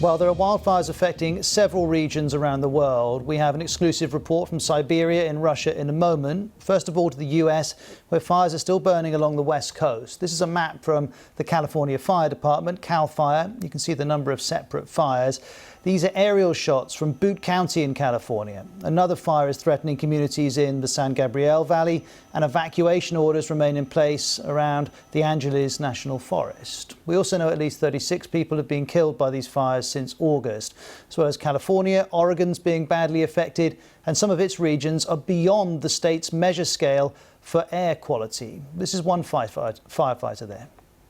Well, there are wildfires affecting several regions around the world. We have an exclusive report from Siberia in Russia in a moment. First of all, to the US, where fires are still burning along the west coast. This is a map from the California Fire Department, CAL FIRE. You can see the number of separate fires. These are aerial shots from Butte County in California. Another fire is threatening communities in the San Gabriel Valley, and evacuation orders remain in place around the Angeles National Forest. We also know at least 36 people have been killed by these fires since August. As well as California, Oregon's being badly affected, and some of its regions are beyond the state's measure scale for air quality. This is one firefighter there.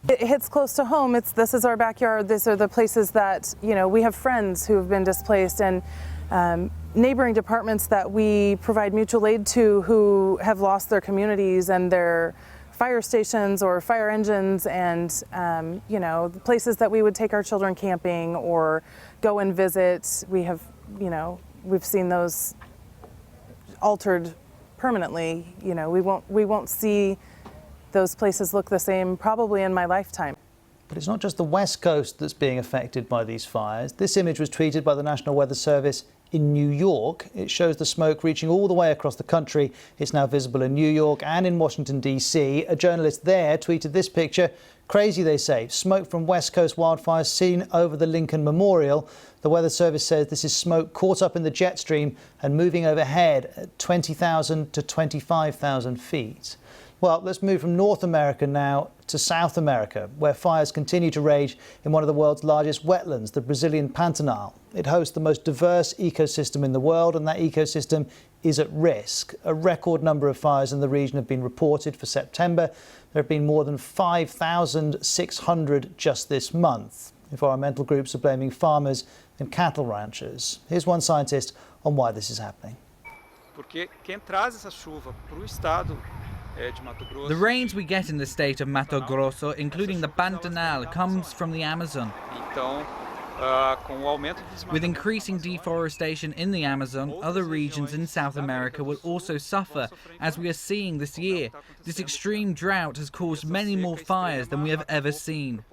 It hits close to home. This is our backyard. These are the places that, we have friends who have been displaced, and neighboring departments that we provide mutual aid to who have lost their communities and their fire stations or fire engines, and the places that we would take our children camping or go and visit. We've seen those altered permanently. We won't see those places look the same probably in my lifetime. But it's not just the west coast that's being affected by these fires. This image was tweeted by the National Weather Service in New York. It shows the smoke reaching all the way across the country. It's now visible in New York and in Washington, D.C. A journalist there tweeted this picture. Crazy, they say. Smoke from West Coast wildfires seen over the Lincoln Memorial. The Weather Service says this is smoke caught up in the jet stream and moving overhead at 20,000 to 25,000 feet. Well, let's move from North America now to South America, where fires continue to rage in one of the world's largest wetlands, the Brazilian Pantanal. It hosts the most diverse ecosystem in the world, and that ecosystem is at risk. A record number of fires in the region have been reported for September. There have been more than 5,600 just this month. Environmental groups are blaming farmers and cattle ranchers. Here's one scientist on why this is happening. The rains we get in the state of Mato Grosso, including the Pantanal, comes from the Amazon. With increasing deforestation in the Amazon, other regions in South America will also suffer, as we are seeing this year. This extreme drought has caused many more fires than we have ever seen.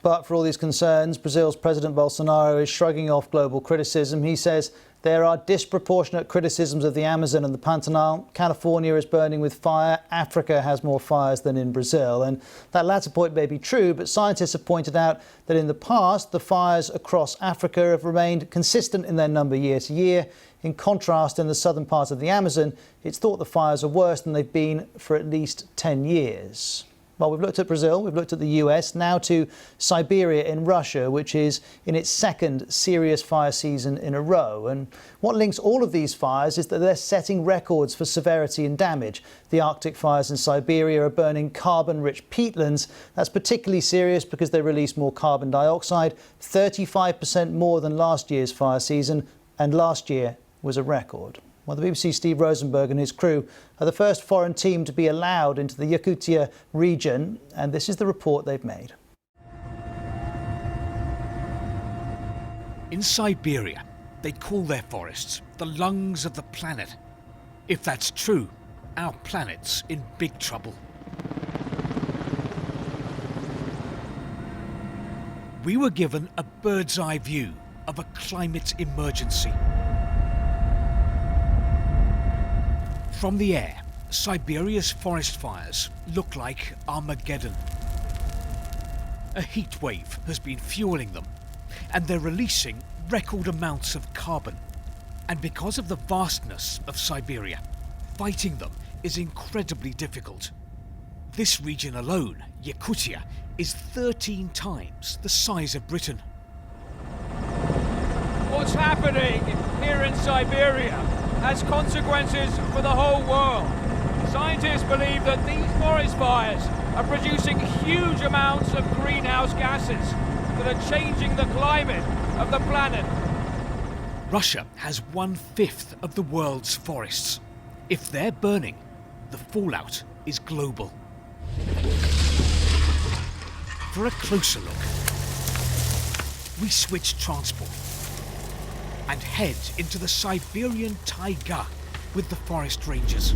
But for all these concerns, Brazil's President Bolsonaro is shrugging off global criticism. He says there are disproportionate criticisms of the Amazon and the Pantanal. California is burning with fire. Africa has more fires than in Brazil. And that latter point may be true, but scientists have pointed out that in the past, the fires across Africa have remained consistent in their number year to year. In contrast, in the southern part of the Amazon, it's thought the fires are worse than they've been for at least 10 years. Well, we've looked at Brazil, we've looked at the US, now to Siberia in Russia, which is in its second serious fire season in a row. And what links all of these fires is that they're setting records for severity and damage. The Arctic fires in Siberia are burning carbon-rich peatlands. That's particularly serious because they release more carbon dioxide, 35% more than last year's fire season, and last year was a record. Well, the BBC's Steve Rosenberg and his crew are the first foreign team to be allowed into the Yakutia region, and this is the report they've made. In Siberia, they call their forests the lungs of the planet. If that's true, our planet's in big trouble. We were given a bird's-eye view of a climate emergency. From the air, Siberia's forest fires look like Armageddon. A heat wave has been fueling them, and they're releasing record amounts of carbon. And because of the vastness of Siberia, fighting them is incredibly difficult. This region alone, Yakutia, is 13 times the size of Britain. What's happening here in Siberia has consequences for the whole world. Scientists believe that these forest fires are producing huge amounts of greenhouse gases that are changing the climate of the planet. Russia has 1/5 of the world's forests. If they're burning, the fallout is global. For a closer look, we switch transport and head into the Siberian taiga with the forest rangers.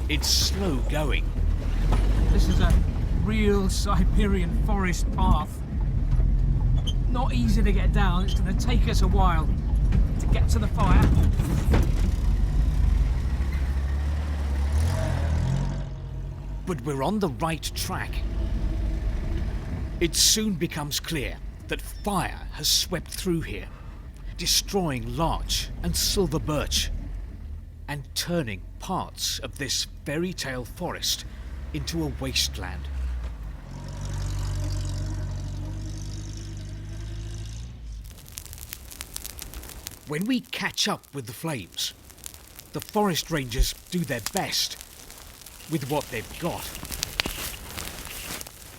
It's slow going. This is a real Siberian forest path. Not easy to get down, it's going to take us a while to get to the fire. But we're on the right track. It soon becomes clear that fire has swept through here, destroying larch and silver birch, and turning parts of this fairy tale forest into a wasteland. When we catch up with the flames, the forest rangers do their best with what they've got.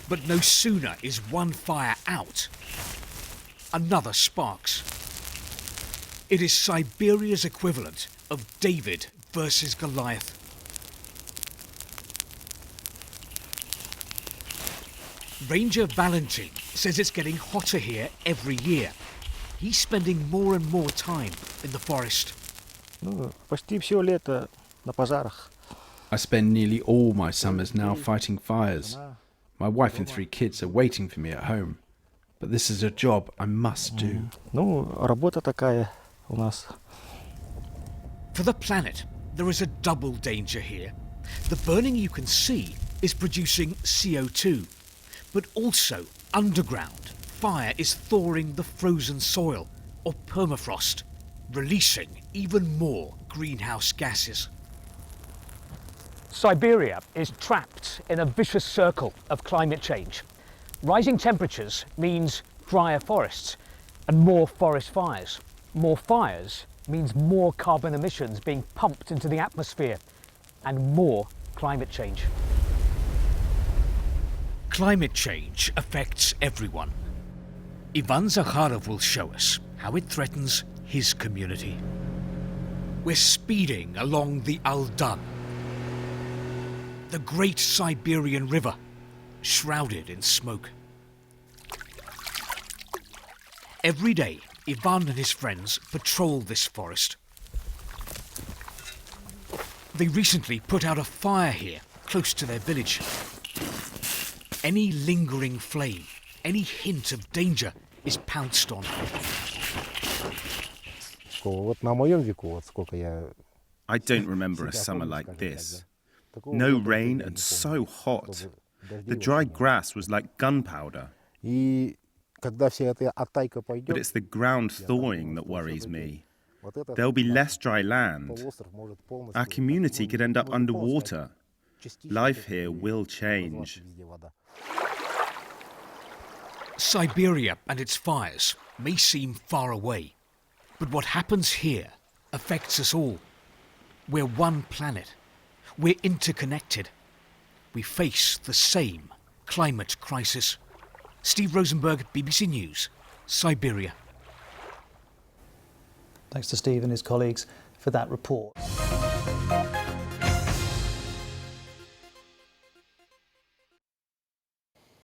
But no sooner is one fire out, another sparks. It is Siberia's equivalent of David versus Goliath. Ranger Valentin says it's getting hotter here every year. He's spending more and more time in the forest. Почти все лето на пожарах. I spend nearly all my summers now fighting fires. My wife and 3 kids are waiting for me at home. But this is a job I must do. Работа такая у нас. For the planet, there is a double danger here. The burning you can see is producing CO2, but also underground, fire is thawing the frozen soil, or permafrost, releasing even more greenhouse gases. Siberia is trapped in a vicious circle of climate change. Rising temperatures means drier forests and more forest fires. More fires means more carbon emissions being pumped into the atmosphere and more climate change. Climate change affects everyone. Ivan Zakharov will show us how it threatens his community. We're speeding along the Aldan, the great Siberian river, shrouded in smoke. Every day, Ivan and his friends patrol this forest. They recently put out a fire here, close to their village. Any lingering flame, any hint of danger is pounced on. Вот на моем веку, вот сколько я... I don't remember a summer like this. No rain and so hot. The dry grass was like gunpowder. И когда вся эта оттайка But пойдет, it's the ground thawing that worries me. There'll be less dry land. полуостров может полностью... Our community could end up underwater. Life here will change. Везде вода. Siberia and its fires may seem far away, but what happens here affects us all. We're one planet. We're interconnected. We face the same climate crisis. Steve Rosenberg, BBC News, Siberia. Thanks to Steve and his colleagues for that report.